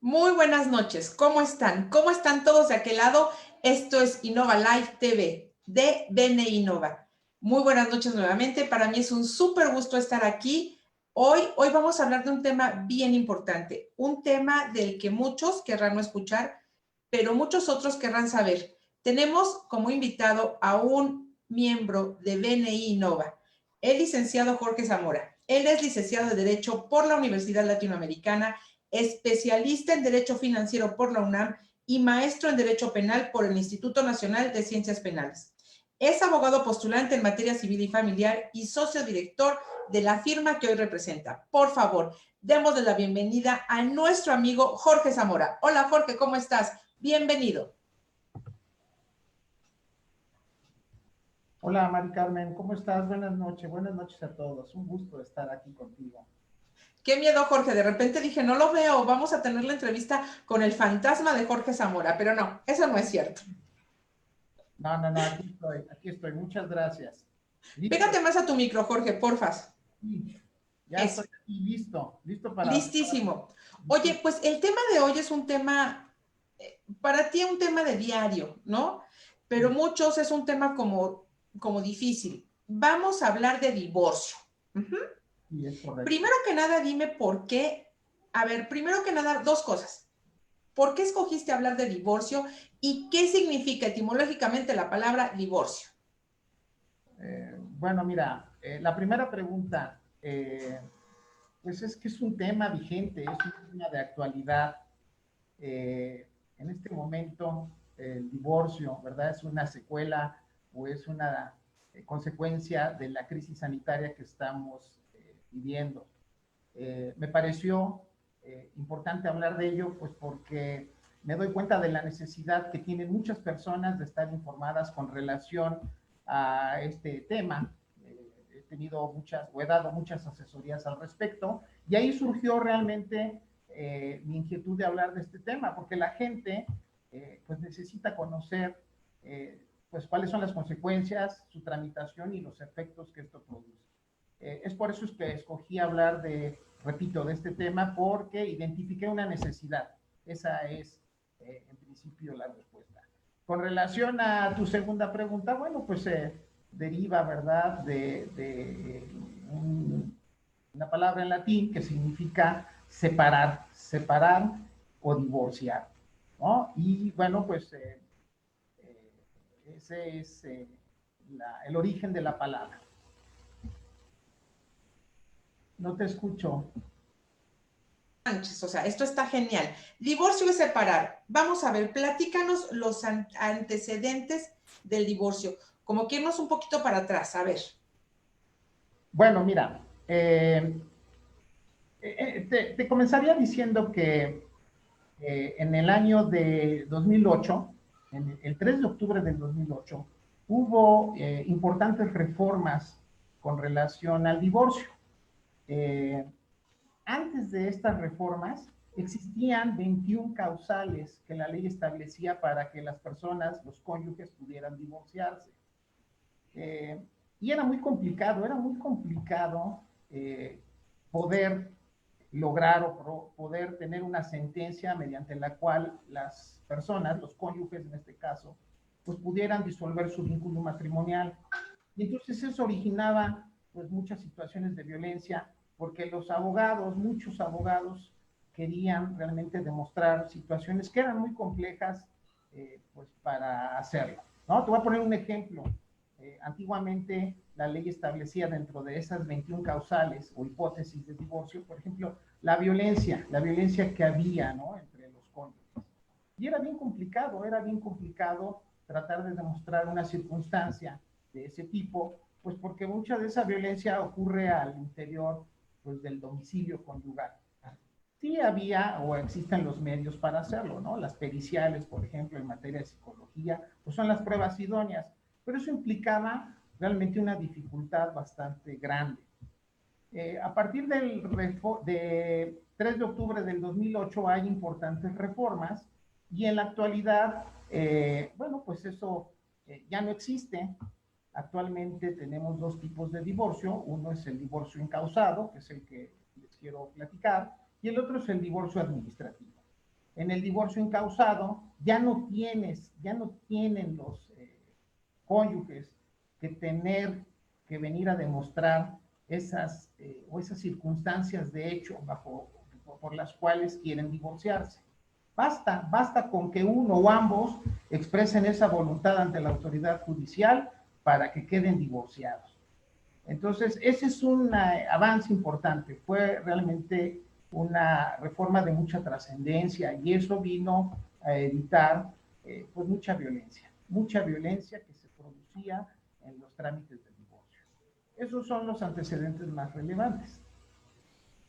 Muy buenas noches, ¿cómo están? ¿Cómo están todos de aquel lado? Esto es Innova Live TV de BNI Innova. Muy buenas noches nuevamente, para mí es un súper gusto estar aquí. Hoy vamos a hablar de un tema bien importante, un tema del que muchos querrán no escuchar, pero muchos otros querrán saber. Tenemos como invitado a un miembro de BNI Innova, el licenciado Jorge Zamora. Él es licenciado de Derecho por la Universidad Latinoamericana, especialista en Derecho Financiero por la UNAM y maestro en Derecho Penal por el Instituto Nacional de Ciencias Penales. Es abogado postulante en materia civil y familiar y socio director de la firma que hoy representa. Por favor, démosle la bienvenida a nuestro amigo Jorge Zamora. Hola Jorge, ¿cómo estás? Bienvenido. Hola, Mari Carmen, ¿cómo estás? Buenas noches a todos. Un gusto estar aquí contigo. Qué miedo, Jorge. De repente dije, no lo veo, vamos a tener la entrevista con el fantasma de Jorge Zamora, pero no, eso no es cierto. No, aquí estoy. Muchas gracias. Listo. Pégate más a tu micro, Jorge, porfas. Sí, ya Eso. estoy aquí, listo Listísimo. Oye, pues el tema de hoy es un tema, para ti un tema de diario, ¿no? Pero muchos es un tema como difícil. Vamos a hablar de divorcio. Sí, es correcto. Primero que nada, dime por qué. A ver, primero que nada, dos cosas. ¿Por qué escogiste hablar de divorcio y qué significa etimológicamente la palabra divorcio? Bueno, mira, la primera pregunta, pues es que es un tema vigente, es un tema de actualidad. En este momento, el divorcio, ¿verdad? Es una secuela o es una consecuencia de la crisis sanitaria que estamos viviendo. Me pareció importante hablar de ello, pues porque me doy cuenta de la necesidad que tienen muchas personas de estar informadas con relación a este tema. He tenido he dado muchas asesorías al respecto, y ahí surgió realmente mi inquietud de hablar de este tema, porque la gente pues necesita conocer pues cuáles son las consecuencias, su tramitación y los efectos que esto produce. Es por eso es que escogí hablar repito, de este tema, porque identifiqué una necesidad. Esa es, en principio, la respuesta. Con relación a tu segunda pregunta, bueno, pues deriva, ¿verdad?, de una palabra en latín que significa separar o divorciar, ¿no? Y bueno, pues ese es el origen de la palabra. No te escucho. O sea, esto está genial. Divorcio es separar. Vamos a ver, platícanos los antecedentes del divorcio, como que irnos un poquito para atrás, a ver. Bueno, mira, te comenzaría diciendo que en el año de 2008, en el 3 de octubre del 2008, hubo importantes reformas con relación al divorcio. Eh, Antes de estas reformas, existían 21 causales que la ley establecía para que las personas, los cónyuges, pudieran divorciarse. Y era muy complicado poder lograr o poder tener una sentencia mediante la cual las personas, los cónyuges en este caso, pues pudieran disolver su vínculo matrimonial. Y entonces eso originaba pues muchas situaciones de violencia, porque los abogados, muchos abogados, querían realmente demostrar situaciones que eran muy complejas pues para hacerlo, ¿no? Te voy a poner un ejemplo. Antiguamente la ley establecía dentro de esas 21 causales o hipótesis de divorcio, por ejemplo, la violencia que había, ¿no?, entre los cónyuges. Y era bien complicado tratar de demostrar una circunstancia de ese tipo, pues porque mucha de esa violencia ocurre al interior pues, del domicilio conyugal. Sí había o existen los medios para hacerlo, ¿no? Las periciales, por ejemplo, en materia de psicología, pues son las pruebas idóneas, pero eso implicaba realmente una dificultad bastante grande. A partir de 3 de octubre del 2008 hay importantes reformas, y en la actualidad, bueno, pues eso ya no existe. Actualmente tenemos dos tipos de divorcio. Uno es el divorcio incausado, que es el que les quiero platicar, y el otro es el divorcio administrativo. En el divorcio encausado ya no tienen los cónyuges que venir a demostrar esas circunstancias de hecho por las cuales quieren divorciarse. Basta con que uno o ambos expresen esa voluntad ante la autoridad judicial para que queden divorciados. Entonces, ese es un avance importante. Fue realmente una reforma de mucha trascendencia y eso vino a evitar pues mucha violencia que se producía en los trámites del divorcio. Esos son los antecedentes más relevantes.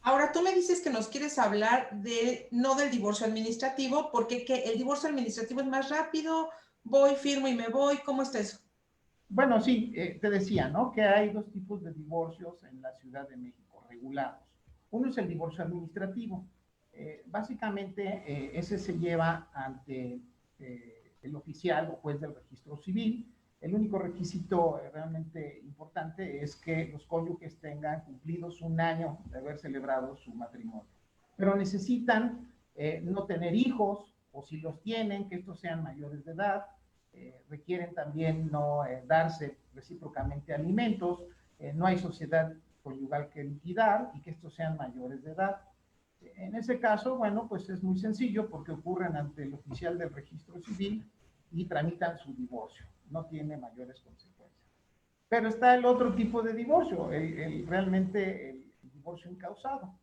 Ahora, tú me dices que nos quieres hablar no del divorcio administrativo, porque el divorcio administrativo es más rápido, voy, firmo y me voy, ¿cómo está eso? Bueno, sí, te decía, ¿no? Que hay dos tipos de divorcios en la Ciudad de México, regulados. Uno es el divorcio administrativo. Básicamente, ese se lleva ante el oficial o juez del registro civil. El único requisito realmente importante es que los cónyuges tengan cumplidos un año de haber celebrado su matrimonio. Pero necesitan no tener hijos, o si los tienen, que estos sean mayores de edad. Requieren también no darse recíprocamente alimentos, no hay sociedad conyugal que liquidar y que estos sean mayores de edad. En ese caso, bueno, pues es muy sencillo porque ocurren ante el oficial del registro civil y tramitan su divorcio. No tiene mayores consecuencias. Pero está el otro tipo de divorcio, realmente el divorcio incausado.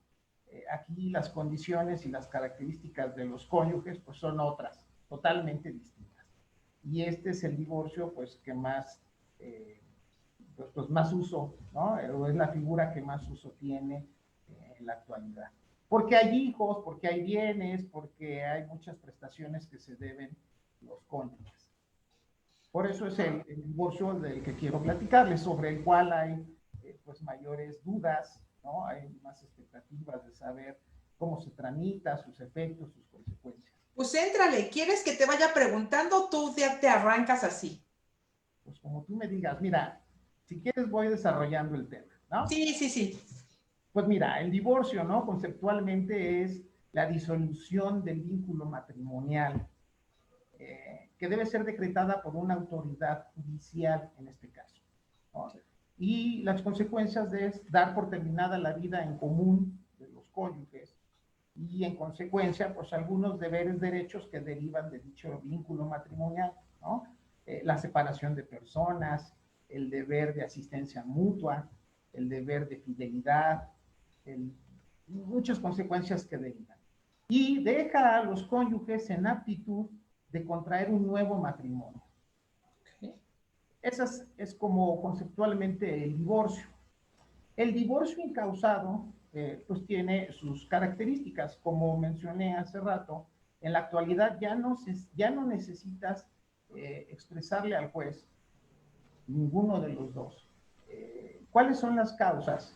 Aquí las condiciones y las características de los cónyuges pues son otras, totalmente distintas. Y este es el divorcio pues que más, pues más uso, ¿no? O es la figura que más uso tiene en la actualidad. Porque hay hijos, porque hay bienes, porque hay muchas prestaciones que se deben los cónyuges. Por eso es el divorcio del que quiero platicarles, sobre el cual hay pues mayores dudas, ¿no? Hay más expectativas de saber cómo se tramita, sus efectos, sus consecuencias. Pues éntrale, ¿quieres que te vaya preguntando? Tú ya te arrancas así. Pues como tú me digas, mira, si quieres voy desarrollando el tema, ¿no? Sí, sí, sí. Pues mira, el divorcio, ¿no? Conceptualmente es la disolución del vínculo matrimonial, que debe ser decretada por una autoridad judicial en este caso, ¿no? Y las consecuencias de dar por terminada la vida en común de los cónyuges y en consecuencia, pues algunos deberes, derechos que derivan de dicho vínculo matrimonial, ¿no? La separación de personas, el deber de asistencia mutua, el deber de fidelidad, muchas consecuencias que derivan. Y deja a los cónyuges en aptitud de contraer un nuevo matrimonio. Esa es como conceptualmente el divorcio. El divorcio incausado pues tiene sus características, como mencioné hace rato. En la actualidad ya no necesitas expresarle al juez ninguno de los dos. ¿Cuáles son las causas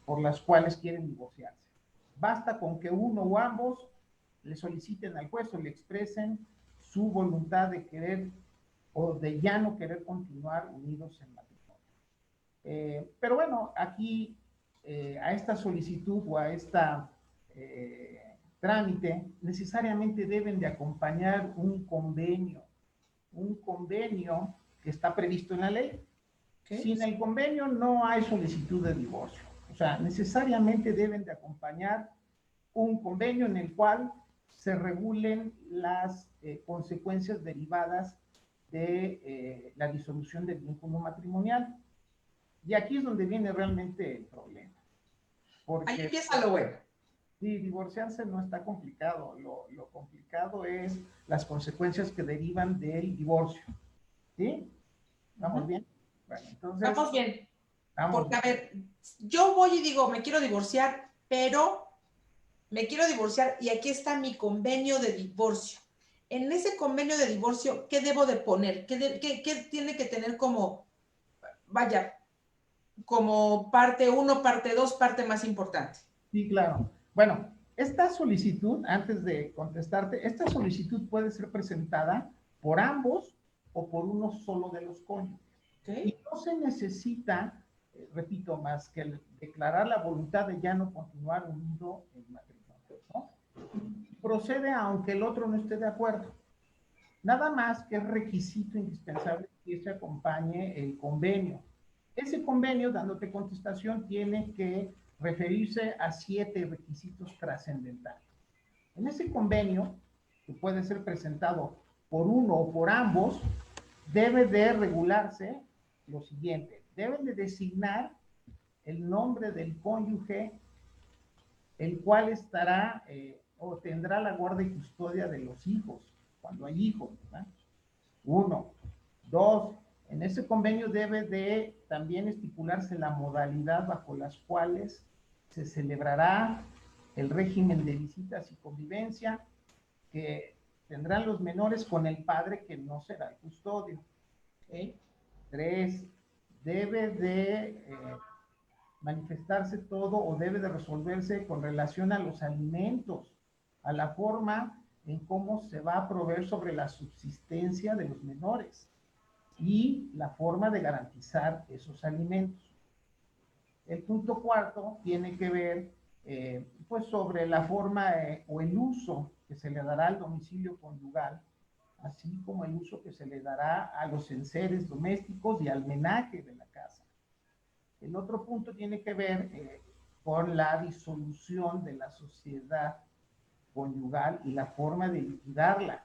por las cuales quieren divorciarse? Basta con que uno o ambos le soliciten al juez o le expresen su voluntad de querer o de ya no querer continuar unidos en matrimonio. Pero bueno, aquí a esta solicitud o a esta trámite necesariamente deben de acompañar un convenio que está previsto en la ley. Sin el convenio no hay solicitud de divorcio. O sea, necesariamente deben de acompañar un convenio en el cual se regulen las consecuencias derivadas de la disolución del vínculo matrimonial. Y aquí es donde viene realmente el problema. Ahí Porque empieza lo bueno. sí, divorciarse no está complicado. Lo complicado es las consecuencias que derivan del divorcio. ¿Sí? ¿Estamos bien? Bueno, entonces... Vamos bien. Vamos Porque, bien. a ver, yo voy y digo, me quiero divorciar, pero me quiero divorciar y aquí está mi convenio de divorcio. En ese convenio de divorcio, ¿qué debo de poner? ¿Qué tiene que tener como, vaya, como parte 1, parte 2, parte más importante? Sí, claro. Bueno, esta solicitud, antes de contestarte, esta solicitud puede ser presentada por ambos o por uno solo de los cónyuges. ¿Okay? Y no se necesita, repito, más que declarar la voluntad de ya no continuar unido en matrimonio, ¿no? procede aunque el otro no esté de acuerdo. Nada más que es requisito indispensable que se acompañe el convenio. Ese convenio, dándote contestación, tiene que referirse a 7 requisitos trascendentales. En ese convenio, que puede ser presentado por uno o por ambos, debe de regularse lo siguiente. Deben de designar el nombre del cónyuge, el cual estará o tendrá la guardia y custodia de los hijos, cuando hay hijos, ¿verdad? 1. 2. En ese convenio debe de también estipularse la modalidad bajo las cuales se celebrará el régimen de visitas y convivencia que tendrán los menores con el padre que no será el custodio. ¿Okay? 3. Debe de manifestarse todo o debe de resolverse con relación a los alimentos, a la forma en cómo se va a proveer sobre la subsistencia de los menores y la forma de garantizar esos alimentos. El punto 4 tiene que ver pues sobre la forma o el uso que se le dará al domicilio conyugal, así como el uso que se le dará a los enseres domésticos y al menaje de la casa. El otro punto tiene que ver con la disolución de la sociedad conyugal y la forma de liquidarla.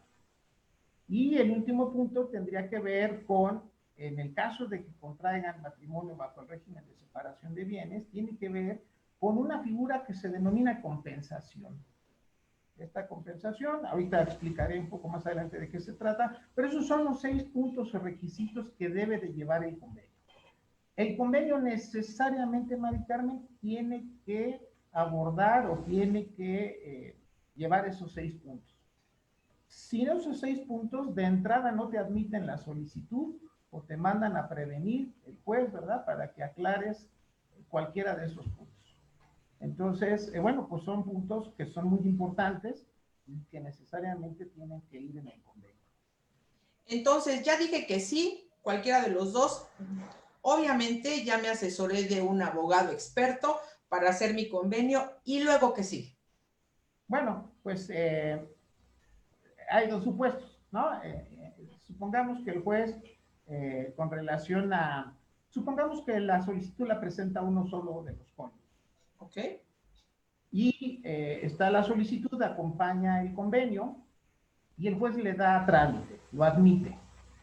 Y el último punto tendría que ver con, en el caso de que contraigan matrimonio bajo el régimen de separación de bienes, tiene que ver con una figura que se denomina compensación. Esta compensación, ahorita explicaré un poco más adelante de qué se trata, pero esos son los 6 puntos o requisitos que debe de llevar el convenio. El convenio necesariamente, Mari Carmen, tiene que abordar o tiene que llevar esos 6 puntos. Si esos 6 puntos de entrada no te admiten la solicitud o te mandan a prevenir el juez, ¿verdad? Para que aclares cualquiera de esos puntos. Entonces, bueno, pues son puntos que son muy importantes y que necesariamente tienen que ir en el convenio. Entonces, ya dije que sí, cualquiera de los dos. Obviamente ya me asesoré de un abogado experto para hacer mi convenio y luego que sí. Bueno, pues hay 2 supuestos, ¿no? Supongamos que el juez, con relación a, supongamos que la solicitud la presenta uno solo de los cónyuges. Ok. Y está la solicitud, acompaña el convenio y el juez le da trámite, lo admite.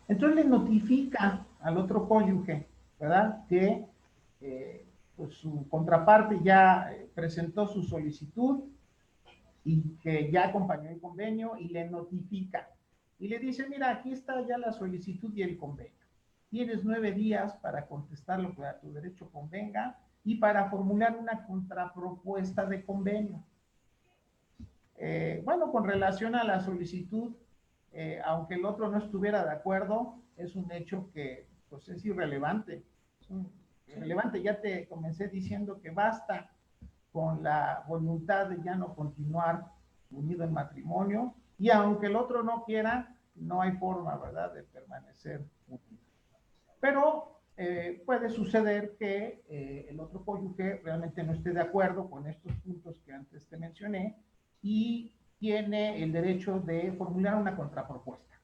Entonces le notifica al otro cónyuge, ¿verdad? Que pues su contraparte ya presentó su solicitud y que ya acompañó el convenio y le notifica. Y le dice, mira, aquí está ya la solicitud y el convenio. Tienes 9 días para contestar lo que a tu derecho convenga y para formular una contrapropuesta de convenio. Bueno, con relación a la solicitud, aunque el otro no estuviera de acuerdo, es un hecho que pues, es irrelevante. Irrelevante, ya te comencé diciendo que basta con la voluntad de ya no continuar unido en matrimonio, y aunque el otro no quiera, no hay forma, ¿verdad?, de permanecer unido. Pero puede suceder que el otro cónyuge realmente no esté de acuerdo con estos puntos que antes te mencioné y tiene el derecho de formular una contrapropuesta.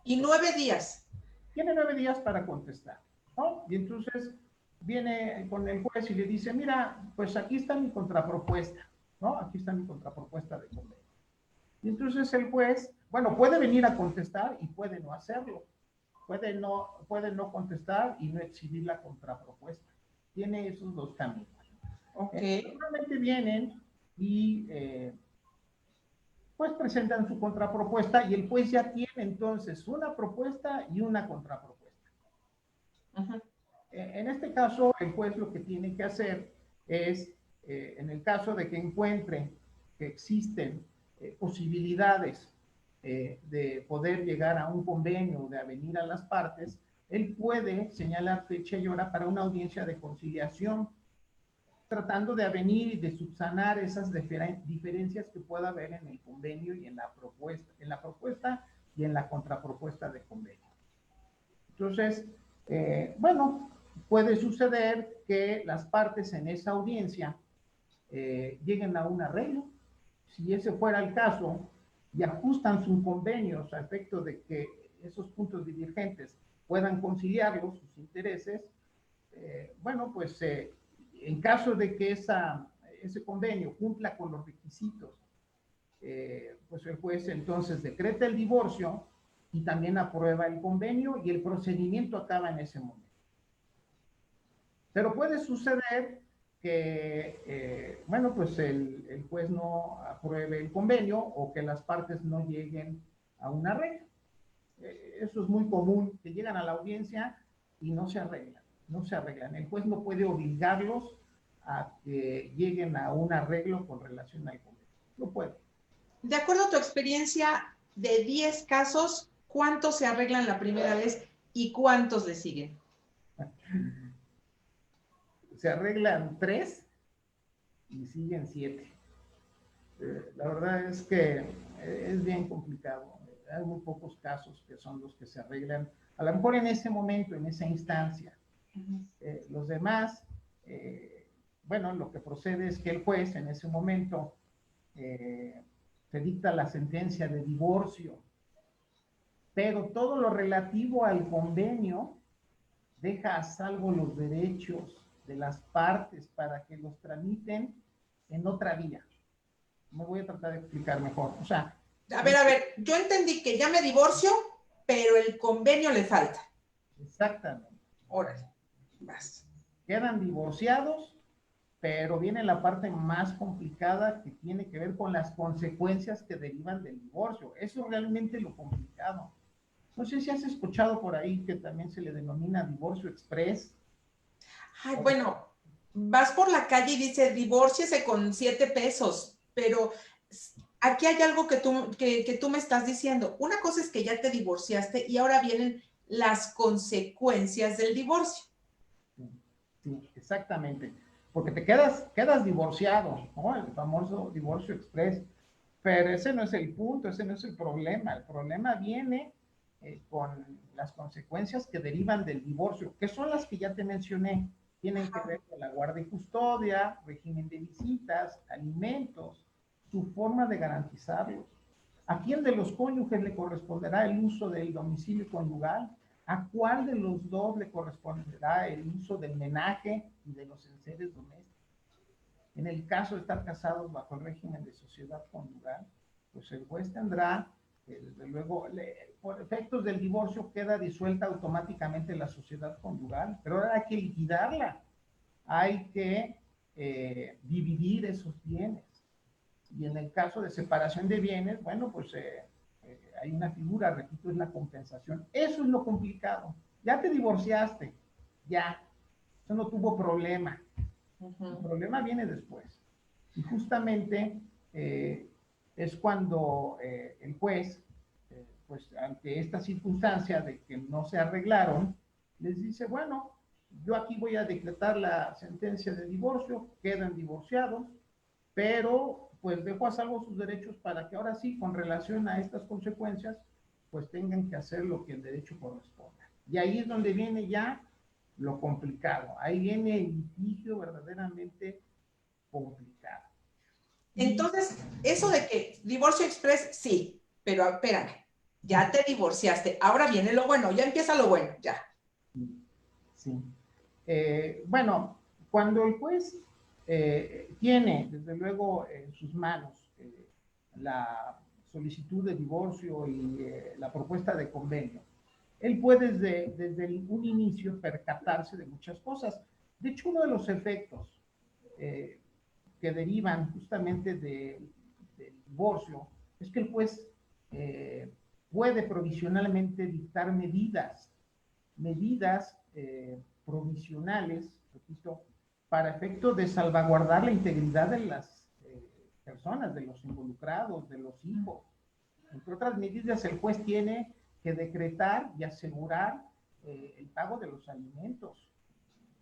Y 9 días. Tiene 9 días para contestar, ¿no? Y entonces viene con el juez y le dice, mira, pues aquí está mi contrapropuesta, ¿no? Aquí está mi contrapropuesta de convenio. Y entonces el juez, bueno, puede venir a contestar y puede no hacerlo. Puede no contestar y no exhibir la contrapropuesta. Tiene esos 2 caminos. Ok. Normalmente vienen y pues presentan su contrapropuesta y el juez ya tiene entonces una propuesta y una contrapropuesta. Uh-huh. En este caso, el juez lo que tiene que hacer es, en el caso de que encuentre que existen posibilidades de poder llegar a un convenio, de avenir a las partes, él puede señalar fecha y hora para una audiencia de conciliación, tratando de avenir y de subsanar esas diferencias que pueda haber en el convenio y en la propuesta y en la contrapropuesta de convenio. Entonces, bueno, puede suceder que las partes en esa audiencia lleguen a un arreglo, si ese fuera el caso, y ajustan sus convenios a efecto de que esos puntos divergentes puedan conciliarlos, sus intereses, bueno, pues en caso de que ese convenio cumpla con los requisitos, pues el juez entonces decreta el divorcio y también aprueba el convenio y el procedimiento acaba en ese momento. Pero puede suceder que, bueno, pues el juez no apruebe el convenio o que las partes no lleguen a un arreglo. Eso es muy común, que llegan a la audiencia y no se arreglan, no se arreglan. El juez no puede obligarlos a que lleguen a un arreglo con relación al convenio. No puede. De acuerdo a tu experiencia, de 10 casos, ¿cuántos se arreglan la primera vez y cuántos le siguen? Se arreglan 3 y siguen 7. La verdad es que es bien complicado. Hay muy pocos casos que son los que se arreglan, a lo mejor en ese momento, en esa instancia. Los demás, bueno, lo que procede es que el juez en ese momento se dicta la sentencia de divorcio, pero todo lo relativo al convenio deja a salvo los derechos de las partes para que los tramiten en otra vía. Me voy a tratar de explicar mejor. O sea, a ver, yo entendí que ya me divorcio, pero el convenio le falta. Exactamente. Órale, vas. Quedan divorciados, pero viene la parte más complicada que tiene que ver con las consecuencias que derivan del divorcio. Eso es realmente lo complicado. No sé si has escuchado por ahí que también se le denomina divorcio express. Ay, bueno, vas por la calle y dice divórciese con 7 pesos, pero aquí hay algo que tú me estás diciendo. Una cosa es que ya te divorciaste y ahora vienen las consecuencias del divorcio. Sí, exactamente. Porque te quedas divorciado, ¿no? El famoso divorcio express. Pero ese no es el punto, ese no es el problema. El problema viene con las consecuencias que derivan del divorcio, que son las que ya te mencioné. Tienen que ver con la guardia y custodia, régimen de visitas, alimentos, su forma de garantizarlos. ¿A quién de los cónyuges le corresponderá el uso del domicilio conyugal? ¿A cuál de los dos le corresponderá el uso del menaje y de los enseres domésticos? En el caso de estar casados bajo el régimen de sociedad conyugal, pues el juez tendrá, desde luego, por efectos del divorcio queda disuelta automáticamente la sociedad conyugal, pero ahora hay que liquidarla, hay que dividir esos bienes. Y en el caso de separación de bienes, bueno, pues hay una figura, repito, es la compensación. Eso es lo complicado. Ya te divorciaste, ya, eso no tuvo problema. El problema viene después. Y justamente es cuando el juez, pues ante esta circunstancia de que no se arreglaron, les dice, bueno, yo aquí voy a decretar la sentencia de divorcio, quedan divorciados, pero pues dejo a salvo sus derechos para que ahora sí, con relación a estas consecuencias, pues tengan que hacer lo que el derecho corresponda. Y ahí es donde viene ya lo complicado. Ahí viene el litigio verdaderamente complicado. Entonces, eso de que divorcio express, sí, pero espérame, ya te divorciaste, ahora viene lo bueno, ya empieza lo bueno, ya. Sí. Bueno, cuando el juez tiene, desde luego, en sus manos la solicitud de divorcio y la propuesta de convenio, él puede desde un inicio percatarse de muchas cosas. De hecho, uno de los efectos que derivan justamente del divorcio es que el juez puede provisionalmente dictar medidas provisionales, repito, para efecto de salvaguardar la integridad de las personas, de los involucrados, de los hijos. Entre otras medidas, el juez tiene que decretar y asegurar el pago de los alimentos.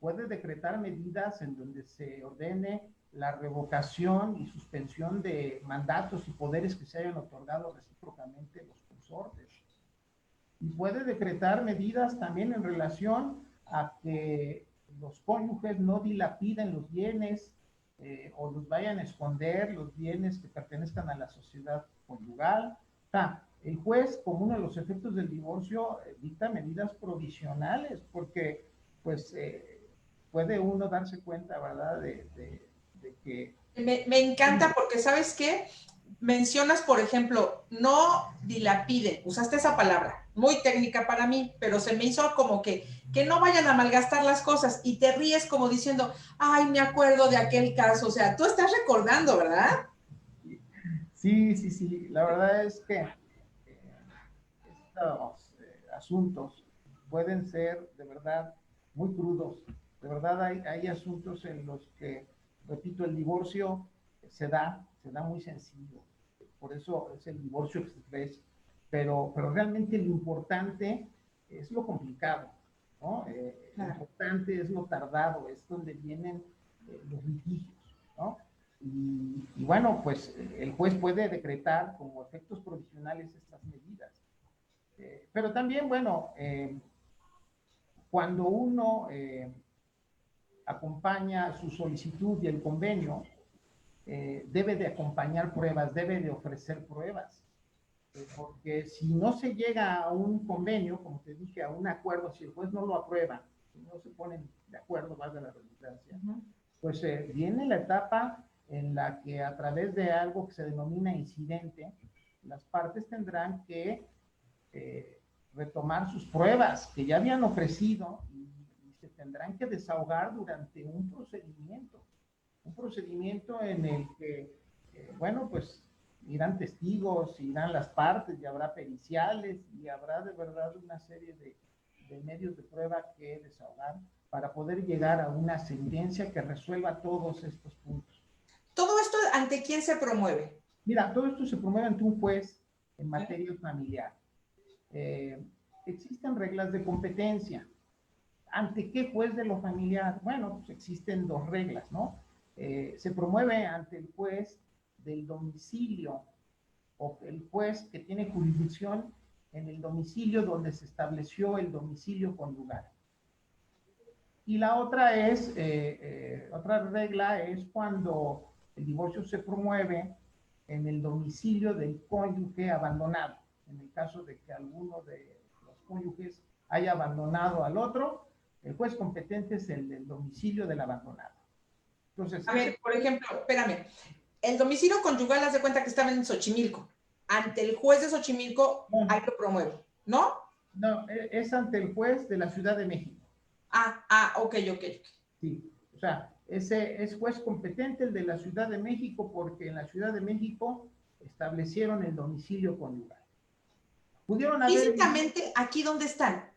Puede decretar medidas en donde se ordene la revocación y suspensión de mandatos y poderes que se hayan otorgado recíprocamente los consortes. Y puede decretar medidas también en relación a que los cónyuges no dilapiden los bienes o los vayan a esconder los bienes que pertenezcan a la sociedad conyugal. O sea, el juez, como uno de los efectos del divorcio, dicta medidas provisionales, porque pues puede uno darse cuenta, ¿verdad?, de que... Me encanta porque, ¿sabes qué? Mencionas, por ejemplo, no dilapiden, usaste esa palabra, muy técnica para mí, pero se me hizo como que no vayan a malgastar las cosas y te ríes como diciendo, ay, me acuerdo de aquel caso, o sea, tú estás recordando, ¿verdad? Sí, sí, sí, la verdad es que estos asuntos pueden ser de verdad muy crudos. De verdad hay asuntos en los que, repito, el divorcio se da muy sencillo. Por eso es el divorcio express. Pero realmente lo importante es lo complicado, ¿no? Lo Claro. importante es lo tardado, es donde vienen los litigios, ¿no? Y bueno, pues el juez puede decretar como efectos provisionales estas medidas. Pero también, bueno, cuando uno acompaña su solicitud y el convenio, debe de acompañar pruebas, debe de ofrecer pruebas. Porque si no se llega a un convenio, como te dije, a un acuerdo, si el juez no lo aprueba, si no se ponen de acuerdo, valga la redundancia, pues viene la etapa en la que a través de algo que se denomina incidente, las partes tendrán que retomar sus pruebas que ya habían ofrecido y se tendrán que desahogar durante un procedimiento en el que, bueno, pues irán testigos, irán las partes y habrá periciales y habrá de verdad una serie de medios de prueba que desahogar para poder llegar a una sentencia que resuelva todos estos puntos. ¿Todo esto ante quién se promueve? Mira, todo esto se promueve ante un juez en materia familiar. Eh, Existen reglas de competencia. ¿Ante qué juez de lo familiar? Bueno, pues existen dos reglas, ¿no? Se promueve ante el juez del domicilio o el juez que tiene jurisdicción en el domicilio donde se estableció el domicilio conyugal. Y la otra otra regla es cuando el divorcio se promueve en el domicilio del cónyuge abandonado. En el caso de que alguno de los cónyuges haya abandonado al otro, el juez competente es el del domicilio del abandonado. Entonces, A ver, por ejemplo, espérame, el domicilio conyugal, haz de cuenta que estaba en Xochimilco. Ante el juez de Xochimilco, ahí lo promuevo, ¿no? no, es ante el juez de la Ciudad de México. Ok. Sí, o sea, ese es juez competente el de la Ciudad de México porque en la Ciudad de México establecieron el domicilio conyugal. Pudieron haber... Físicamente, ¿aquí dónde están?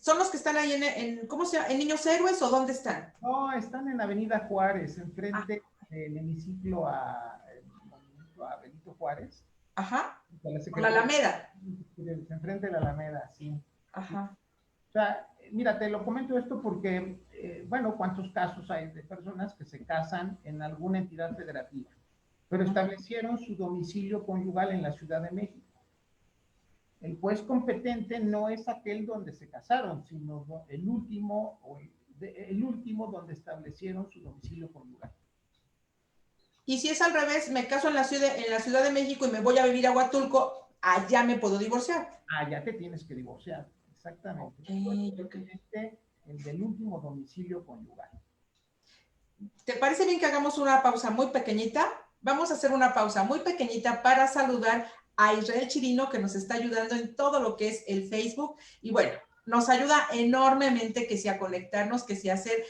¿Son los que están ahí ¿cómo se llama? ¿En Niños Héroes o dónde están? No, están en Avenida Juárez, Ah, enfrente del hemiciclo a Benito Juárez. ajá, La por la Secretaría, Alameda. enfrente de la Alameda, sí. Ajá. O sea, mira, te lo comento esto porque, bueno, ¿cuántos casos hay de personas que se casan en alguna entidad federativa, pero establecieron su domicilio conyugal en la Ciudad de México? El juez competente no es aquel donde se casaron, sino el último, el último donde establecieron su domicilio conyugal. Y si es al revés, me caso en la Ciudad de México y me voy a vivir a Huatulco, allá me puedo divorciar. Ah, ya te tienes que divorciar, exactamente. Ok. El del último domicilio conyugal. ¿Te parece bien que hagamos una pausa muy pequeñita? Vamos a hacer una pausa muy pequeñita para saludar a Israel Chirino, que nos está ayudando en todo lo que es el Facebook. Y bueno, nos ayuda enormemente que sea conectarnos, que sea hacer.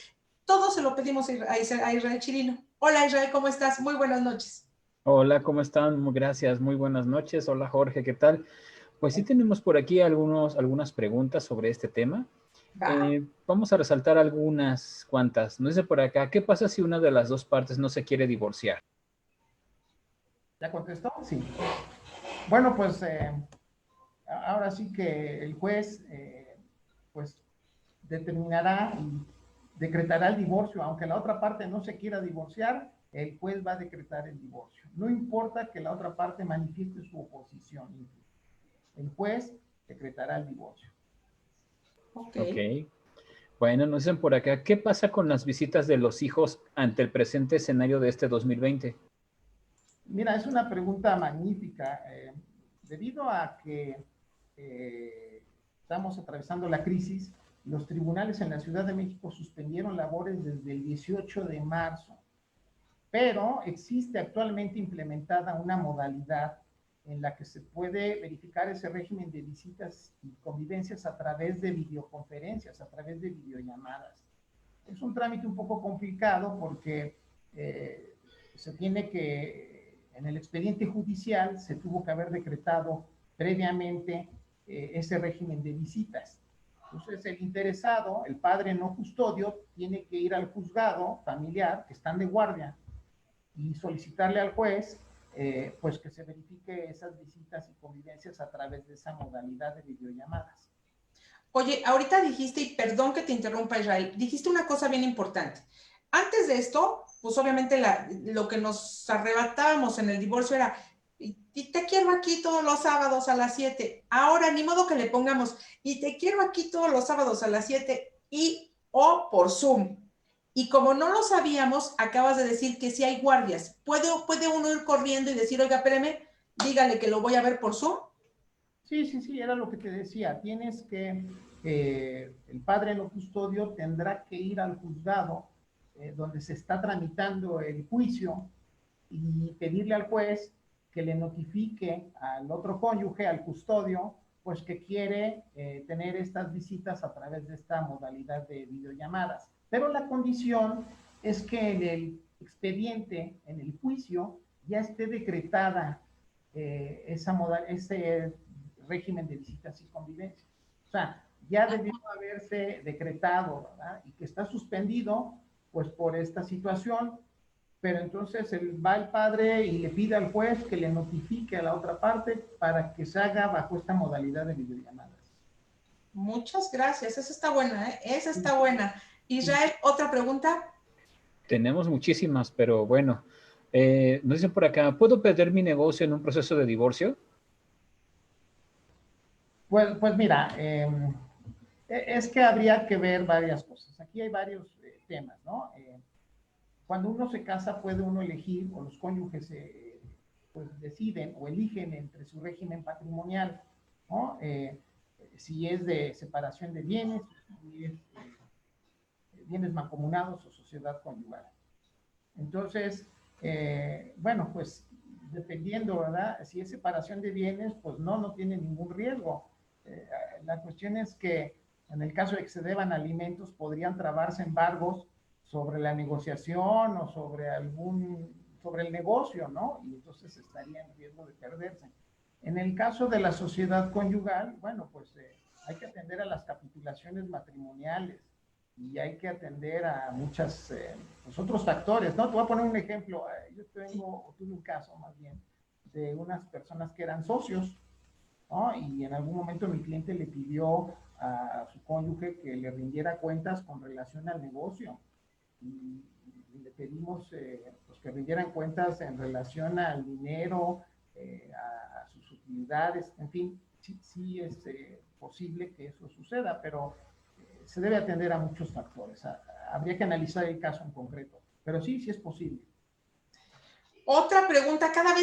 Todo se lo pedimos a Israel Chirino. Hola Israel, ¿cómo estás? Muy buenas noches. Hola, ¿cómo están? Gracias, muy buenas noches. Hola Jorge, ¿qué tal? Pues sí tenemos por aquí algunas preguntas sobre este tema. Vamos a resaltar algunas cuantas. Nos dice por acá, ¿qué pasa si una de las dos partes no se quiere divorciar? ¿Ya contestó? Sí. Bueno, pues ahora sí que el juez pues determinará y decretará el divorcio, aunque la otra parte no se quiera divorciar, el juez va a decretar el divorcio. No importa que la otra parte manifieste su oposición, el juez decretará el divorcio. Ok. Ok. Bueno, nos dicen por acá, ¿qué pasa con las visitas de los hijos ante el presente escenario de este 2020? Mira, es una pregunta magnífica. Debido a que estamos atravesando la crisis, los tribunales en la Ciudad de México suspendieron labores desde el 18 de marzo, pero existe actualmente implementada una modalidad en la que se puede verificar ese régimen de visitas y convivencias a través de videoconferencias, a través de videollamadas. Es un trámite un poco complicado porque se tiene que, en el expediente judicial, se tuvo que haber decretado previamente ese régimen de visitas. Entonces, el interesado, el padre no custodio, tiene que ir al juzgado familiar, que están de guardia, y solicitarle al juez pues que se verifique esas visitas y convivencias a través de esa modalidad de videollamadas. Oye, ahorita dijiste, y perdón que te interrumpa, Israel, dijiste una cosa bien importante. Antes de esto, pues obviamente lo que nos arrebatábamos en el divorcio era, y te quiero aquí todos los sábados a las 7. Ahora, ni modo que le pongamos, y te quiero aquí todos los sábados a las 7 y o por Zoom. Y como no lo sabíamos, acabas de decir que si hay guardias. ¿Puede uno ir corriendo y decir, oiga, espérame, dígale que lo voy a ver por Zoom? Sí, era lo que te decía. Tienes que, el padre no custodio tendrá que ir al juzgado donde se está tramitando el juicio y pedirle al juez que le notifique al otro cónyuge, al custodio, pues que quiere tener estas visitas a través de esta modalidad de videollamadas. Pero la condición es que en el expediente, en el juicio, ya esté decretada ese régimen de visitas y convivencia. O sea, ya debió haberse decretado, ¿verdad? Y que está suspendido, pues por esta situación, pero entonces va el padre y le pide al juez que le notifique a la otra parte para que se haga bajo esta modalidad de videollamadas. Muchas gracias, esa está buena, ¿eh? Esa está buena. Israel, ¿otra pregunta? Tenemos muchísimas, pero bueno, nos dicen por acá, ¿puedo perder mi negocio en un proceso de divorcio? Pues mira, es que habría que ver varias cosas. Aquí hay varios temas, ¿no? Cuando uno se casa puede uno elegir, o los cónyuges pues deciden o eligen entre su régimen patrimonial, ¿no? Si es de separación de bienes, si es bienes mancomunados o sociedad conyugal. Entonces, bueno, pues dependiendo, ¿verdad? Si es separación de bienes, pues no tiene ningún riesgo. La cuestión es que en el caso de que se deban alimentos, podrían trabarse embargos sobre la negociación o sobre el negocio, ¿no? Y entonces estaría en riesgo de perderse. En el caso de la sociedad conyugal, bueno, pues hay que atender a las capitulaciones matrimoniales y hay que atender a muchos pues otros factores, ¿no? Te voy a poner un ejemplo. Yo tuve un caso más bien de unas personas que eran socios, ¿no? Y en algún momento mi cliente le pidió a su cónyuge que le rindiera cuentas con relación al negocio. Y le pedimos pues que rindieran cuentas en relación al dinero, a sus utilidades, en fin, sí es posible que eso suceda, pero se debe atender a muchos factores. Habría que analizar el caso en concreto, pero sí es posible. Otra pregunta, cada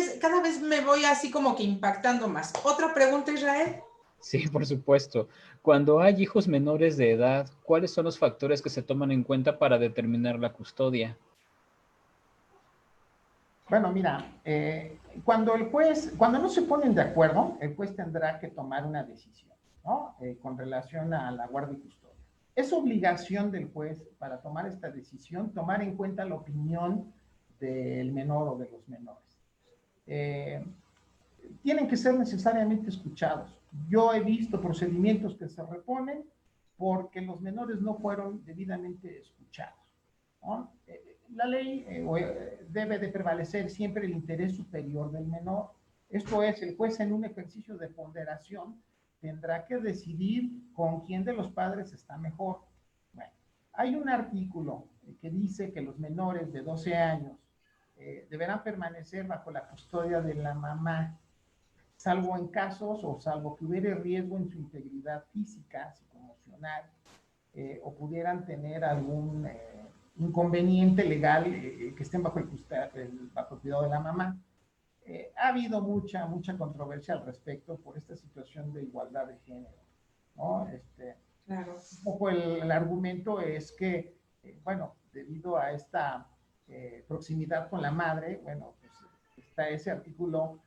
vez me voy así como que impactando más. Otra pregunta, Israel. Sí, por supuesto. Cuando hay hijos menores de edad, ¿cuáles son los factores que se toman en cuenta para determinar la custodia? Bueno, mira, cuando no se ponen de acuerdo, el juez tendrá que tomar una decisión, ¿no? Con relación a la guardia y custodia. Es obligación del juez para tomar esta decisión, tomar en cuenta la opinión del menor o de los menores. Tienen que ser necesariamente escuchados. Yo he visto procedimientos que se reponen porque los menores no fueron debidamente escuchados, ¿no? La ley debe de prevalecer siempre el interés superior del menor. Esto es, el juez en un ejercicio de ponderación tendrá que decidir con quién de los padres está mejor. Bueno, hay un artículo que dice que los menores de 12 años deberán permanecer bajo la custodia de la mamá, salvo que hubiera riesgo en su integridad física, psicoemocional, o pudieran tener algún inconveniente legal que estén bajo bajo el cuidado de la mamá. Ha habido mucha controversia al respecto por esta situación de igualdad de género, ¿no? Claro. Un poco el argumento es que, bueno, debido a esta proximidad con la madre, bueno, pues está ese artículo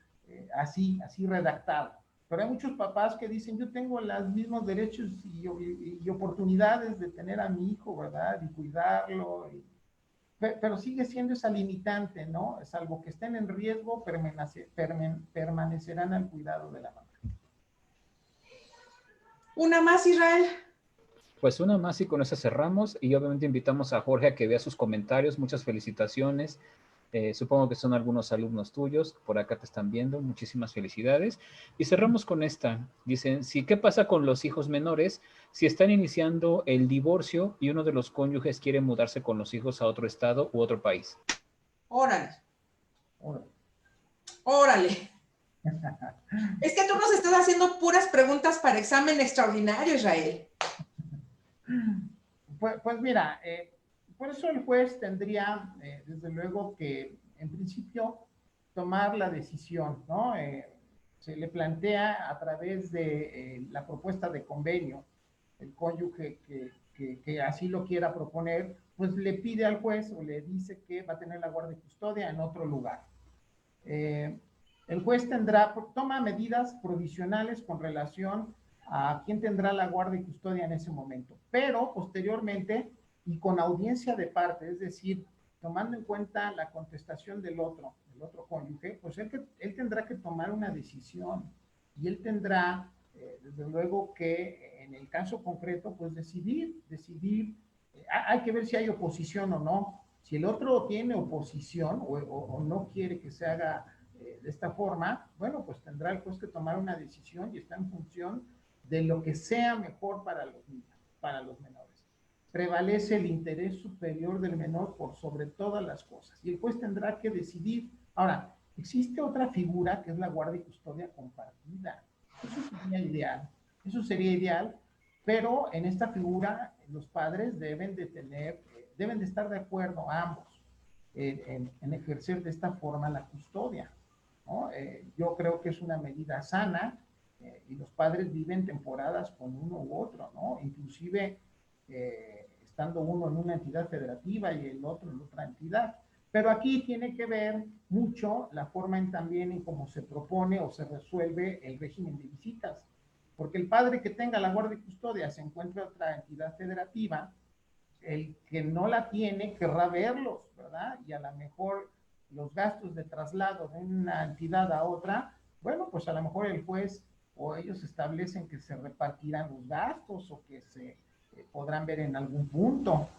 así redactado. Pero hay muchos papás que dicen, yo tengo los mismos derechos y oportunidades de tener a mi hijo, ¿verdad? Y cuidarlo. Pero sigue siendo esa limitante, ¿no? Salvo que estén en riesgo, permanecerán al cuidado de la mamá. Una más, Israel. Pues una más y con esa cerramos, y obviamente invitamos a Jorge a que vea sus comentarios. Muchas felicitaciones. Supongo que son algunos alumnos tuyos, por acá te están viendo, muchísimas felicidades. Y cerramos con esta. Dicen, sí, ¿qué pasa con los hijos menores si están iniciando el divorcio y uno de los cónyuges quiere mudarse con los hijos a otro estado u otro país? Órale. Órale. Es que tú nos estás haciendo puras preguntas para examen extraordinario, Israel. Pues mira, por eso el juez tendría, desde luego, que en principio tomar la decisión, ¿no? Se le plantea a través de la propuesta de convenio, el cónyuge que así lo quiera proponer, pues le pide al juez o le dice que va a tener la guardia y custodia en otro lugar. El juez toma medidas provisionales con relación a quién tendrá la guardia y custodia en ese momento, pero posteriormente y con audiencia de parte, es decir, tomando en cuenta la contestación del otro cónyuge, pues él tendrá que tomar una decisión y él tendrá, desde luego que en el caso concreto, pues decidir, hay que ver si hay oposición o no. Si el otro tiene oposición o no quiere que se haga de esta forma, bueno, pues tendrá el juez que tomar una decisión y está en función de lo que sea mejor para los niños, para los menores. Prevalece el interés superior del menor por sobre todas las cosas y el juez tendrá que decidir. Ahora, existe otra figura que es la guardia y custodia compartida. Eso sería ideal, pero en esta figura los padres deben de estar de acuerdo ambos en ejercer de esta forma la custodia, ¿no? Yo creo que es una medida sana y los padres viven temporadas con uno u otro, ¿no? Inclusive estando uno en una entidad federativa y el otro en otra entidad. Pero aquí tiene que ver mucho la forma también en cómo se propone o se resuelve el régimen de visitas. Porque el padre que tenga la guardia y custodia se encuentra en otra entidad federativa, el que no la tiene querrá verlos, ¿verdad? Y a lo mejor los gastos de traslado de una entidad a otra, bueno, pues a lo mejor el juez o ellos establecen que se repartirán los gastos o que se podrán ver en algún punto.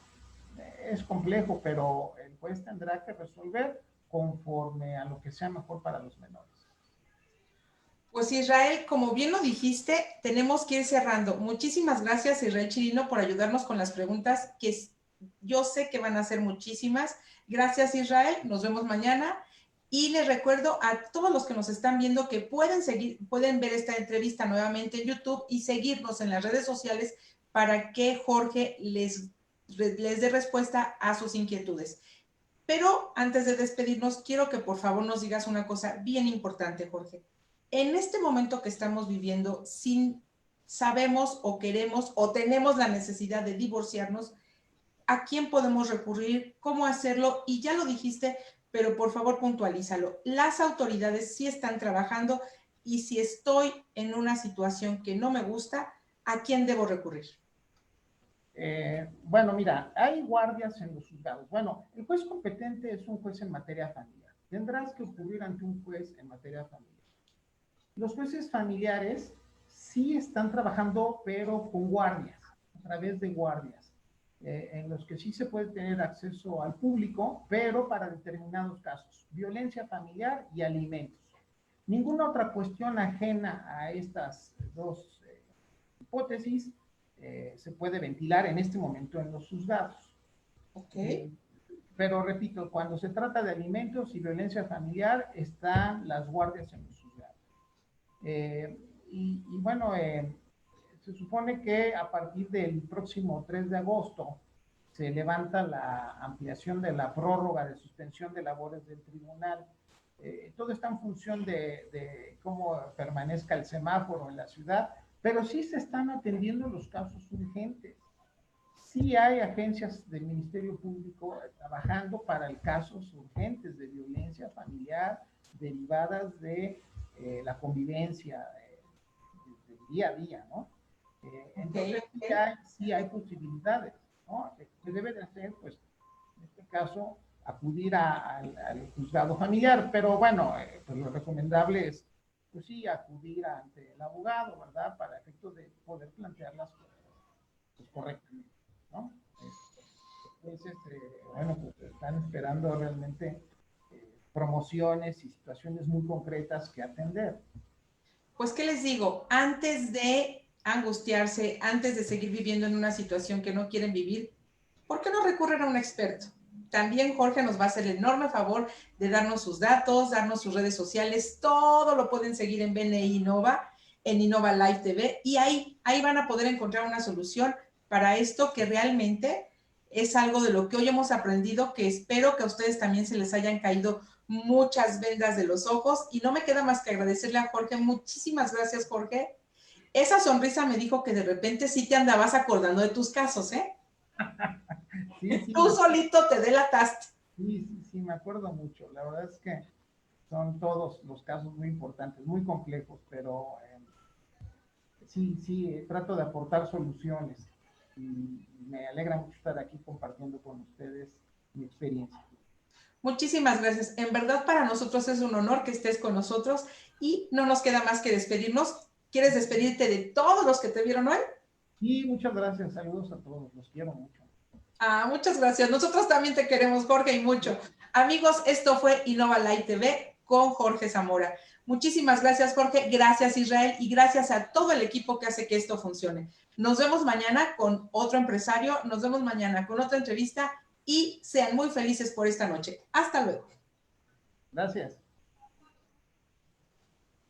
Es complejo, pero el juez tendrá que resolver conforme a lo que sea mejor para los menores. Pues Israel, como bien lo dijiste, tenemos que ir cerrando. Muchísimas gracias, Israel Chirino, por ayudarnos con las preguntas, que yo sé que van a ser muchísimas. Gracias, Israel. Nos vemos mañana. Y les recuerdo a todos los que nos están viendo que pueden ver esta entrevista nuevamente en YouTube y seguirnos en las redes sociales para que Jorge les dé respuesta a sus inquietudes. Pero antes de despedirnos, quiero que por favor nos digas una cosa bien importante, Jorge. En este momento que estamos viviendo, si sabemos o queremos o tenemos la necesidad de divorciarnos, ¿a quién podemos recurrir? ¿Cómo hacerlo? Y ya lo dijiste, pero por favor puntualízalo. Las autoridades sí están trabajando y si estoy en una situación que no me gusta, ¿a quién debo recurrir? Bueno, mira, hay guardias en los juzgados. Bueno, el juez competente es un juez en materia familiar. Tendrás que ocurrir ante un juez en materia familiar. Los jueces familiares sí están trabajando, pero con guardias, a través de guardias, en los que sí se puede tener acceso al público, pero para determinados casos, violencia familiar y alimentos. Ninguna otra cuestión ajena a estas dos hipótesis se puede ventilar en este momento en los juzgados. Okay. Pero repito, cuando se trata de alimentos y violencia familiar, están las guardias en los juzgados. Y bueno, se supone que a partir del próximo 3 de agosto se levanta la ampliación de la prórroga de suspensión de labores del tribunal. Todo está en función de cómo permanezca el semáforo en la ciudad, pero sí se están atendiendo los casos urgentes. Sí hay agencias del Ministerio Público trabajando para casos urgentes de violencia familiar derivadas de la convivencia del día a día, ¿no? Entonces sí hay posibilidades, ¿no? Se debe de hacer, pues, en este caso, acudir al juzgado familiar, pero bueno, pues lo recomendable es, pues sí, acudir ante el abogado, ¿verdad? Para efecto de poder plantear las cosas pues, correctamente, ¿no? Entonces, bueno, pues están esperando realmente promociones y situaciones muy concretas que atender. Pues, ¿qué les digo? Antes de angustiarse, antes de seguir viviendo en una situación que no quieren vivir, ¿por qué no recurren a un experto? También Jorge nos va a hacer el enorme favor de darnos sus datos, darnos sus redes sociales, todo lo pueden seguir en BNI Innova, en Innova Live TV, y ahí van a poder encontrar una solución para esto que realmente es algo de lo que hoy hemos aprendido, que espero que a ustedes también se les hayan caído muchas vendas de los ojos, y no me queda más que agradecerle a Jorge. Muchísimas gracias, Jorge. Esa sonrisa me dijo que de repente sí te andabas acordando de tus casos, ¿eh? Sí, tú solito te delataste. Sí, me acuerdo mucho. La verdad es que son todos los casos muy importantes, muy complejos, pero sí, trato de aportar soluciones y me alegra mucho estar aquí compartiendo con ustedes mi experiencia. Muchísimas gracias. En verdad, para nosotros es un honor que estés con nosotros y no nos queda más que despedirnos. ¿Quieres despedirte de todos los que te vieron hoy? Sí, muchas gracias. Saludos a todos. Los quiero mucho. Muchas gracias. Nosotros también te queremos, Jorge, y mucho. Amigos, esto fue Innova Live TV con Jorge Zamora. Muchísimas gracias, Jorge. Gracias, Israel. Y gracias a todo el equipo que hace que esto funcione. Nos vemos mañana con otro empresario. Nos vemos mañana con otra entrevista y sean muy felices por esta noche. Hasta luego. Gracias.